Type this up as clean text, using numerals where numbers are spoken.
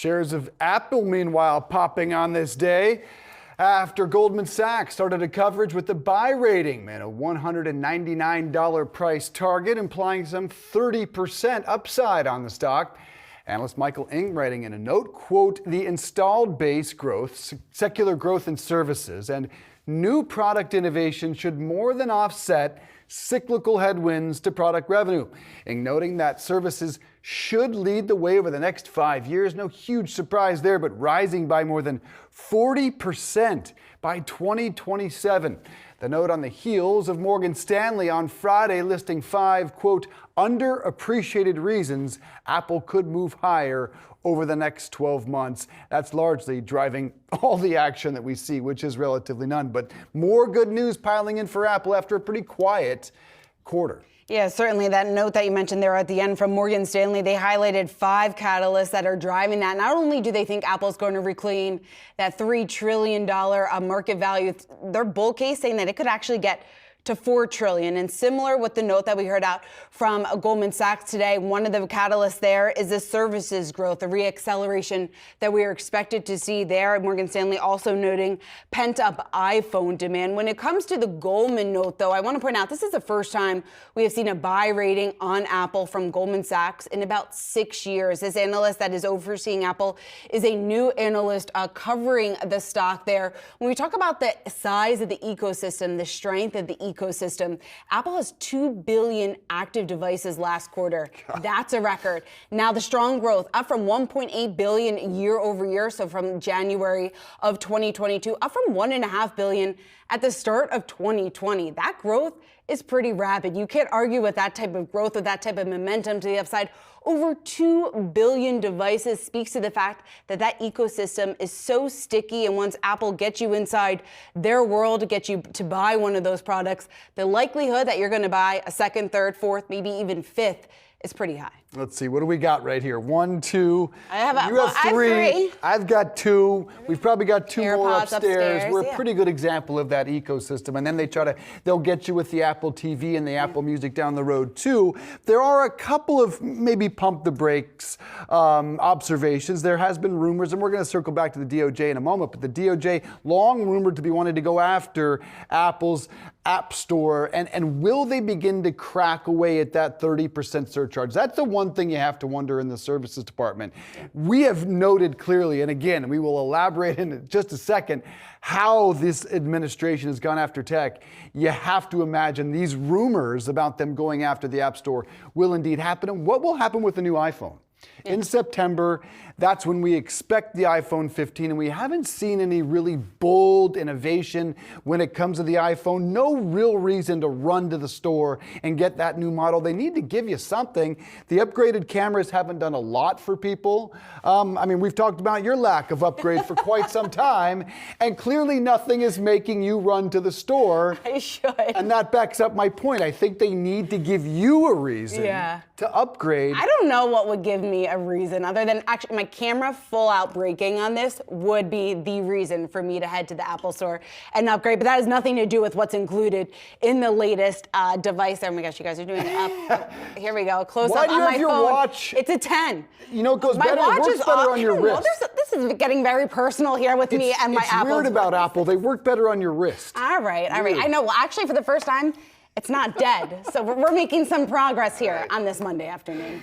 Shares of Apple, meanwhile, popping on this day after Goldman Sachs started a coverage with the buy rating and a $199 price target, implying some 30% upside on the stock. Analyst Michael Ng writing in a note, quote, the installed base growth, secular growth in services, and new product innovation should more than offset cyclical headwinds to product revenue. Ng noting that services should lead the way over the next 5 years. No huge surprise there, but rising by more than 40% by 2027. The note on the heels of Morgan Stanley on Friday listing 5, quote, underappreciated reasons Apple could move higher over the next 12 months. That's largely driving all the action that we see, which is relatively none. But more good news piling in for Apple after a pretty quiet quarter. Yeah, certainly. That note that you mentioned there at the end from Morgan Stanley, they highlighted 5 catalysts that are driving that. Not only do they think Apple's going to reclaim that $3 trillion market value, their bull case saying that it could actually get to $4 trillion. And similar with the note that we heard out from Goldman Sachs today, one of the catalysts there is the services growth, the reacceleration that we are expected to see there. Morgan Stanley also noting pent-up iPhone demand. When it comes to the Goldman note, though, I want to point out this is the first time we have seen a buy rating on Apple from Goldman Sachs in about 6 years. This analyst that is overseeing Apple is a new analyst covering the stock there. When we talk about the size of the ecosystem, the strength of the ecosystem, Apple has 2 billion active devices last quarter. That's a record. Now the strong growth up from 1.8 billion year over year. So from January of 2022, up from 1.5 billion at the start of 2020. That growth is pretty rapid. You can't argue with that type of growth, with that type of momentum to the upside. Over 2 billion devices speaks to the fact that that ecosystem is so sticky, and once Apple gets you inside their world, to get you to buy one of those products, the likelihood that you're going to buy a second, third, fourth, maybe even fifth is pretty high. Let's see, what do we got right here? 1, 2. You have 3. I have 3. I've got 2. We've probably got 2 more upstairs. We're a pretty good example of that ecosystem. And then they'll get you with the Apple TV and the Apple Music down the road too. There are a couple of maybe pump the brakes observations. There has been rumors, and we're going to circle back to the DOJ in a moment, but the DOJ long rumored to be wanting to go after Apple's App Store. And will they begin to crack away at that 30% surcharge? That's the one thing you have to wonder in the services department. We have noted clearly, and again, we will elaborate in just a second, how this administration has gone after tech. You have to imagine these rumors about them going after the App Store will indeed happen. And what will happen with the new iPhone? In September, that's when we expect the iPhone 15, and we haven't seen any really bold innovation when it comes to the iPhone. No real reason to run to the store and get that new model. They need to give you something. The upgraded cameras haven't done a lot for people. We've talked about your lack of upgrade for quite some time, and clearly nothing is making you run to the store. I should. And that backs up my point. I think they need to give you a reason to upgrade. I don't know what would give me a reason other than actually my camera full out breaking on this would be the reason for me to head to the Apple Store and upgrade. But that has nothing to do with what's included in the latest device. Oh my gosh, you guys are doing it up. Here we go. Close up on my phone. Why do you have your watch? It's a 10. You know, it goes better. It works better on your wrist. This is getting very personal here with me and my Apple. It's weird about Apple. They work better on your wrist. All right. I know. Well, actually, for the first time, it's not dead. So we're making some progress here on this Monday afternoon.